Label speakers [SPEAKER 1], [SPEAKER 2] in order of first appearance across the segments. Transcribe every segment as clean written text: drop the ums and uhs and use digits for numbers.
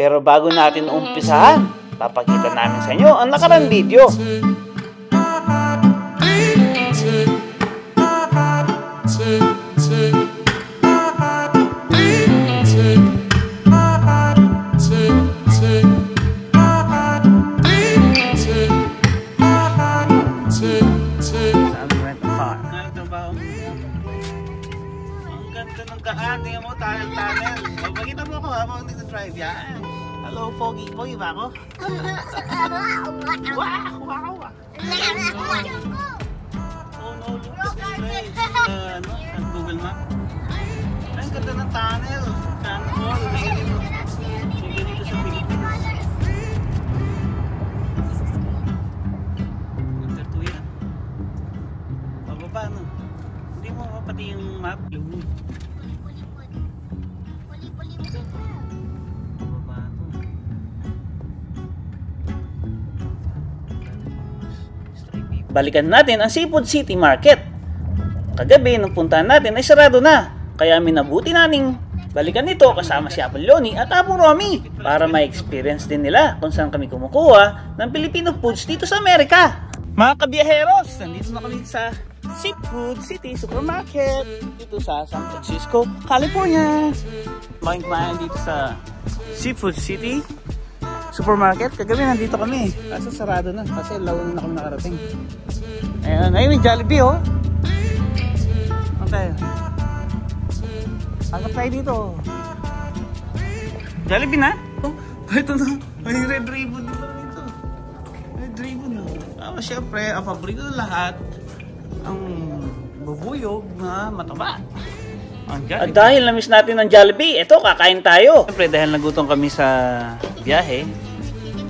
[SPEAKER 1] Pero bago natin umpisahan, papakita namin sa inyo ang nakarang video.
[SPEAKER 2] Tingnan mo, tunnel. Magpakita mo ako habang nag-drive yan. Hello, Foggy. Foggy ba ako? Wow! Wow! Oh no, look at this place. Sa Google Map. Ay, ang ganda ng tunnel. Sana mo, lagay dito. Sige dito sa Pilipinas. Ganda to yan. Pababa, no? Hindi mo pati yung map.
[SPEAKER 1] Balikan natin ang Seafood City Market. Kagabi nung puntahan natin ay sarado na. Kaya minabuti nating balikan ito kasama si Apolloni at Apo Romy para ma-experience din nila kung saan kami kumukuha ng Filipino foods dito sa Amerika. Mga kabiyaheros, nandito na kami sa Seafood City Supermarket dito sa San Francisco, California. Kumain dito sa Seafood City Supermarket. Kagabi nandito kami. Kaso sarado na. Kasi lawin na kami nakarating. Ayan. Ayun may Jollibee oh. Ano tayo? Hanap tayo dito. Jollibee na? Oh, ito na. May red ribbon dito. Red ribbon oh. Siyempre, ang paborito ng lahat ang bubuyog na mataba. At dahil na-miss natin ang Jollibee, ito kakain tayo. Siyempre dahil nagutom kami sa biyahe,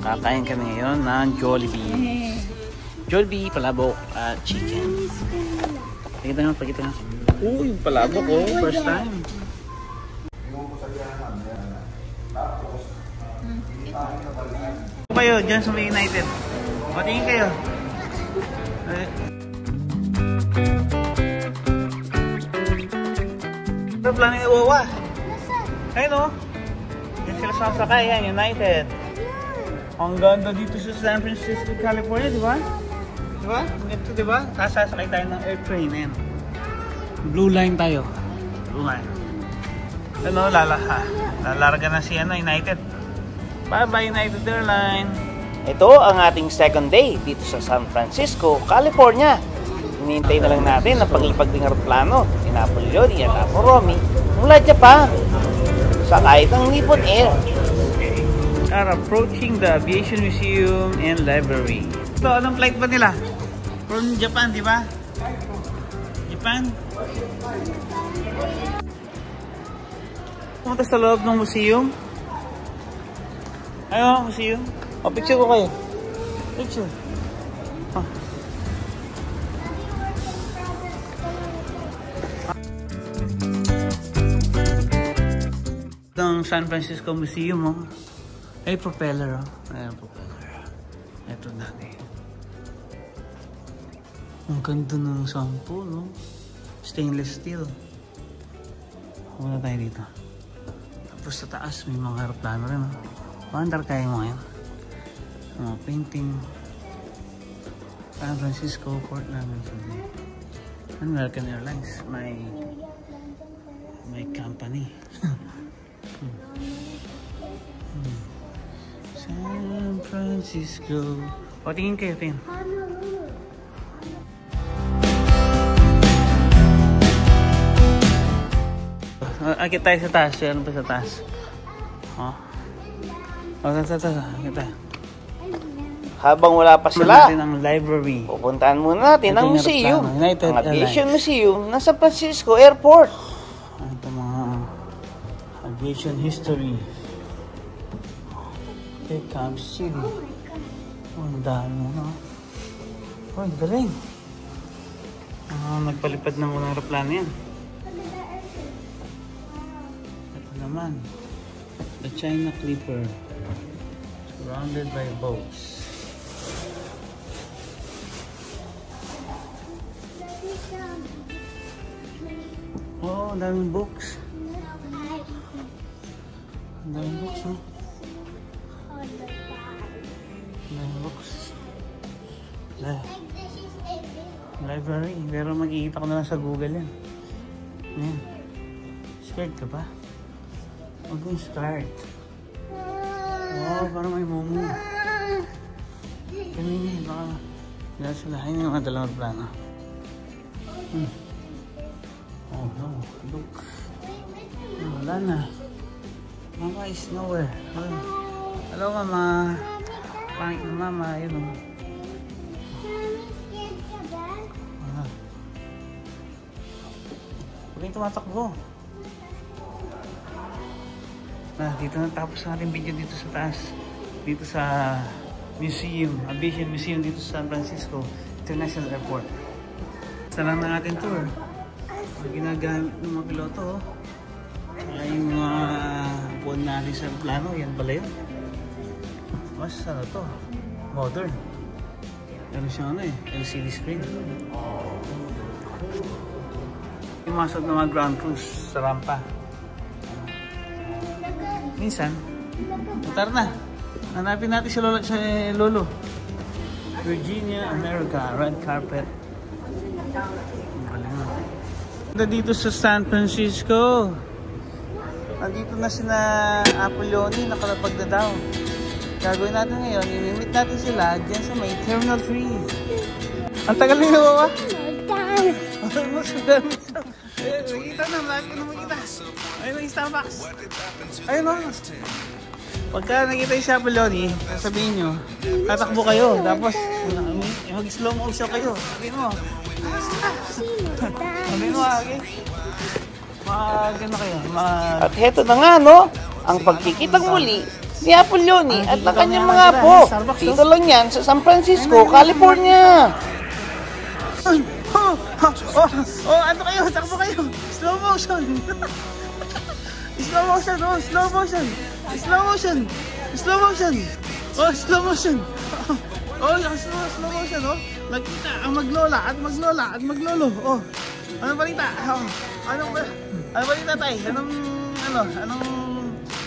[SPEAKER 1] kakain kami ngayon ng Jollibee. Jollibee, palabok at chicken. Pakita nga. Uy, palabok oh, first time. Kayo dyan sa may United. Patingin kayo. Ito plano yung Wawa. Ayun o. Yan sila sasakay yan, United. Ang ganda dito sa San Francisco, California, di ba? Di ba? Ito, di ba? Sasakay tayo ng airplane. Ayan. Blue line tayo. Blue line. Ano, lalarga na si United. Bye-bye, United Airline. Ito ang ating second day dito sa San Francisco, California. Hinihintay na lang natin ang paglipag ng aeroplano ni Apolloni at Apo Romy mula Japan. Sakay ng Nippon Air. Are approaching the Aviation Museum and Library. So, anong flight ba nila? From Japan, di ba? Japan? Pumunta sa loob ng museum. Ayun, museum. O, picture ko kayo. Picture. Oh. Ang San Francisco Museum, oh. Ay, propeller, oh. Ayan, propeller. Ito natin. Ang ganda ng sampo, no? Stainless steel. Muna tayo dito. Tapos sa taas, may mga aeroplano rin, oh. Paandar kayo mo ngayon. Mga painting. San Francisco, Portland, and American Airlines. May company. San Francisco. O, tingin kayo, tingin. Akit tayo sa taas. Yan pa sa taas. O. O, taas. Akit tayo. Habang wala pa sila, ang library. Pupuntahan muna natin ang museum. Ang Aviation Museum ng San Francisco Airport. Ito mga aviation history. Okay, Camp City. Oh, ang dami mo na. Oh, galing. Nagpalipad ng unang aeroplano yan. Ito naman. The China Clipper. Surrounded by boats. Oh, ang daming books. Ang daming books, oh. books. Library. Pero makikita ko na lang sa Google yan. Ayan. Scared ka ba? Huwag kong start. Wow, parang may momo. Kanina, baka dahil sila. Ayun yung mga dalawang plano. Oh no, look. Wala na. Mama is nowhere. Hello, Mama. Pangit na Mama. Yun o. Huwag kayong tumatakbo. Dito na tapos ang ating video dito sa taas. Dito sa museum, Aviation Museum dito sa San Francisco International Airport. Isa lang ng ating tour. Ginagamit ng mga piloto. Ay yung mga buwan natin sa plano. Yan pala yun. Mas ano to? Modern. Pero siya ano eh, LCD screen. Pumasok ng mga ground cruise sa rampa. Minsan, tara na. Hanapin natin si Lolo. Virginia, America, red carpet. Dito sa San Francisco. Nandito na sina Apolloni, nakalapag na daw. Gagawin natin ngayon, i-meet natin sila dyan sa may Terminal 3. Ang tagal nyo ba? Makikita na, malaki na makikita. Ayun ang Starbucks. Ayun o. Pagka nakita yung si Apolloni, sabihin nyo, tatakbo kayo. Tapos, mag-slow motion kayo. Sabihin mo. Sabihin mo, okay? Mag-ano kayo?
[SPEAKER 2] At heto na nga, no? Ang pagkikitang muli ni Apolloni at ng kanyang mga apo. Dito lang yan sa San Francisco, California.
[SPEAKER 1] Ano kayo? Takbo kayo! Slow motion! Slow motion! Oh, slow motion! Slow motion! Slow motion! Oh, slow motion! Oh, slow motion, oh! Nagkita ang maglola at maglola at maglolo. Oh, anong balita? Anong balita tayo? Anong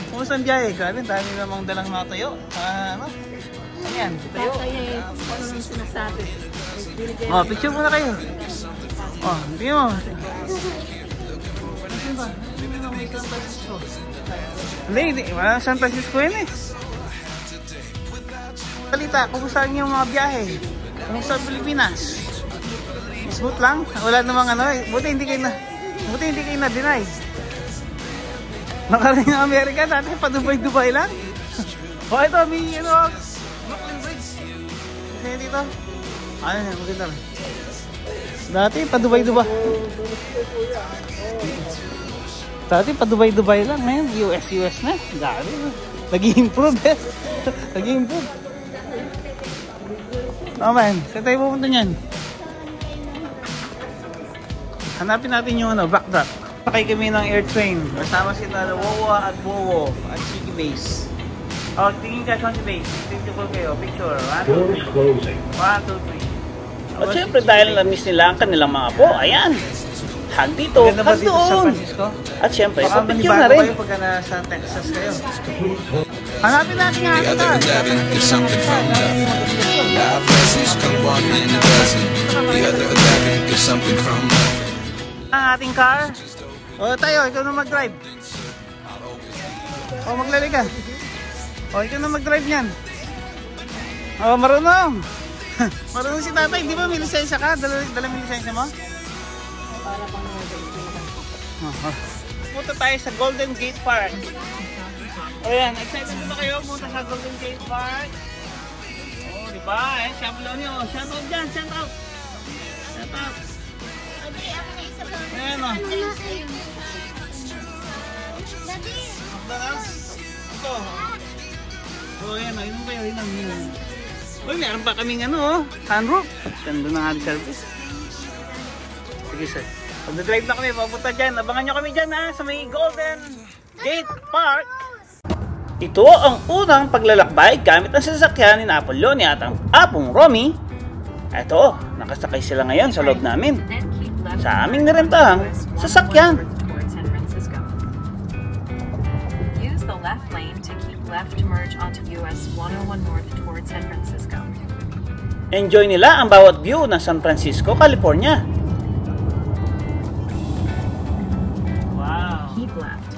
[SPEAKER 1] kumusta ang biyahe? Grabe, dami namang dalang mga tayo. Ano yan? Tayo?
[SPEAKER 3] Ano nang sinasabi?
[SPEAKER 1] Oh, picture muna kayo. Oh, tingin mo. Hindi, wala San Francisco yun eh. Balita, kumusta yung mga biyahe? Kumusta ang Pilipinas? Smooth lang? Wala namang ano eh. Buti hindi kayo na-deny. Nakarating ng Amerika, dati pa Dubai lang. Oh, ito, may Brooklyn Bridge. Kasi dito. Ano yan, maganda rin. Dati pa Dubai. Dati pa Dubai lang, man. US na. Gabi. Nag-i-improve eh. Nag-i-improve. Oh man, saan tayo pupunta niyan? Hanapin natin yung backdrop. Sakay kami ng air train. Kasama sila Wawa at Bowo at Chiki Base. Oh, tingin ka Chiki Base. Picture kayo. Picture. 1, 2, 3. 1, 2, 3.
[SPEAKER 2] At syempre dahil na-miss nila ang kanilang mga apo, ayan. Hag dito, hag doon. At syempre, pa-picture na rin.
[SPEAKER 1] Pagka nasa Texas kayo. Hanapin natin nga ito. Ang ating car. O tayo, ikaw na mag-drive. O maglali ka. O ikaw na mag-drive niyan. O marunong. Marunong si tatay. Di ba may lisensya ka? Dala may lisensya mo? Punta tayo sa Golden Gate Park. O yan, excited na kayo? Punta sa Golden Gate Park. O diba? Ayan, si Apolloni. O, shout out dyan, shout out. Shout out. Ayan o. Ito. O yan o, inom kayo, inom. Uy, meron pa kaming sunroof. Ganda ng ating service. Sige sir. Pag-drive na kami, papunta dyan. Abangan nyo kami dyan sa may Golden Gate Park.
[SPEAKER 2] Ito ang unang paglalakbay gamit ang sasakyan ni Apolloni at ang apong Romy. Eto, nakasakay sila ngayon sa loob namin. Sa aming nirentahang sasakyan.
[SPEAKER 4] Use the left lane to keep
[SPEAKER 3] left to merge onto US 101 North toward San Francisco.
[SPEAKER 2] Enjoy nila ang bawat view ng San Francisco, California.
[SPEAKER 1] Wow.
[SPEAKER 3] Keep left.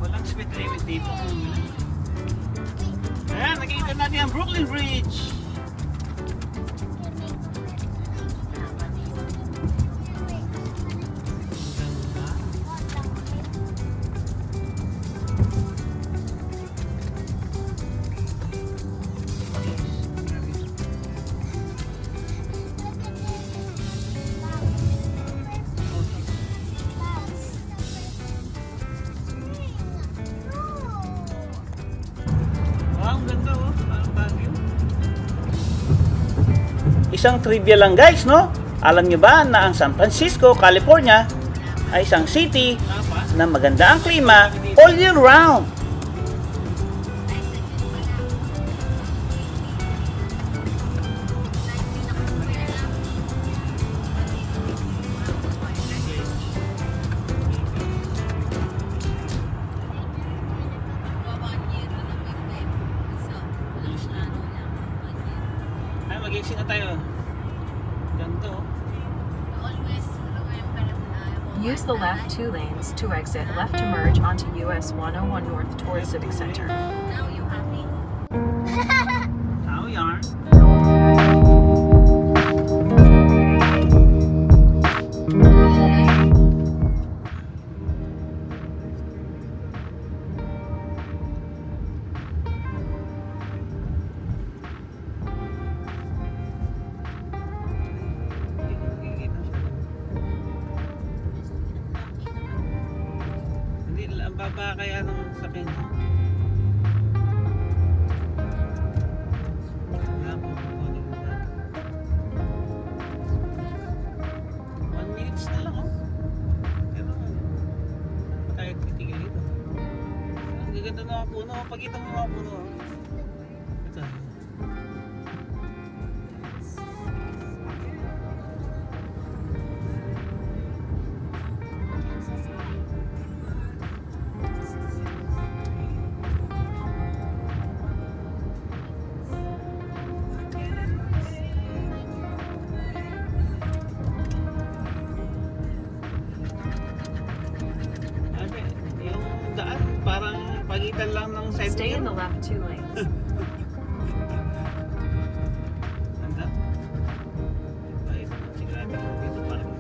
[SPEAKER 1] Walang speed limit dito. Ayan, nakikita natin ang Brooklyn Bridge. Wow, ang ganda oh. Parang Baguio.
[SPEAKER 2] Isang trivia lang guys, no? Alam nyo ba na ang San Francisco, California ay isang city na maganda ang klima all year round?
[SPEAKER 1] Ay, mag-exit na tayo. Ganda oh.
[SPEAKER 3] Use the left 2 lanes to exit left to merge onto US 101 North toward Civic Center.
[SPEAKER 1] Tao yarn. Hindi, ang baba kaya ng sakyan. Wala po, ano ba? 1 minutes na lang oh. Pero pa tayo titigil dito. Ang gaganda ng mga puno. Pagkita mo yung mga puno. Ito. Yung daan, parang pagitan lang ng side
[SPEAKER 3] Stay in
[SPEAKER 1] view.
[SPEAKER 3] the left 2 lanes.
[SPEAKER 1] Ganda. Ay, sigurado ko dito parang.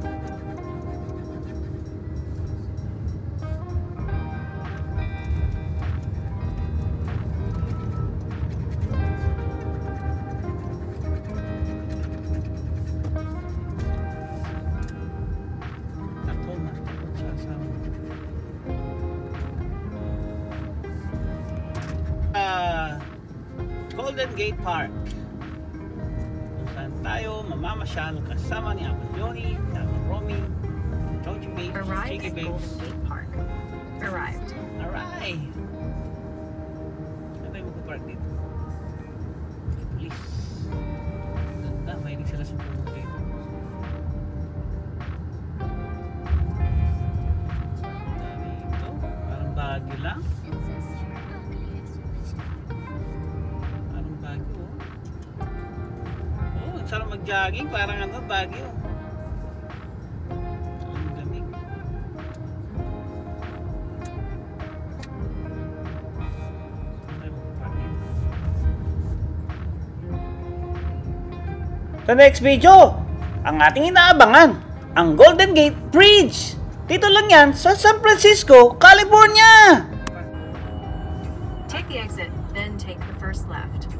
[SPEAKER 1] Tacoma. Sasama. Golden Gate Park. Kung saan tayo mamamasyal kasama ni Apolloni, ni Romy, Joji Beach,
[SPEAKER 3] Arrive
[SPEAKER 1] Chicky
[SPEAKER 3] at
[SPEAKER 1] Beach.
[SPEAKER 3] Golden Gate Park. Arrived.
[SPEAKER 1] Alright! Saan tayo magpapark dito? Police. Ganda, mahilig sila sa puno dito. Dami ito. Parang Baguio lang. Parang Baguio. Oh, ang sarap mag-jogging. Parang ano, Baguio. Ang lamig.
[SPEAKER 2] Sa next video, ang ating inaabangan, ang Golden Gate Bridge. Dito lang yan sa San Francisco, California.
[SPEAKER 3] Take the exit, then take the first left.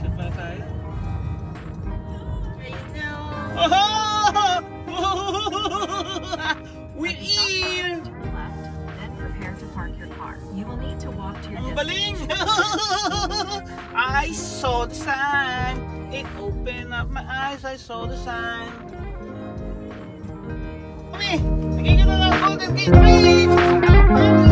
[SPEAKER 1] Saan pa tayo? Oh! We're in!
[SPEAKER 3] Turn left, then prepare to park your car. You will need to walk to your
[SPEAKER 1] Ang baling!
[SPEAKER 3] destination.
[SPEAKER 1] I saw the sign. It opened up my eyes. I saw the sign. Kami! Nagiging na ng Golden Gate Bridge!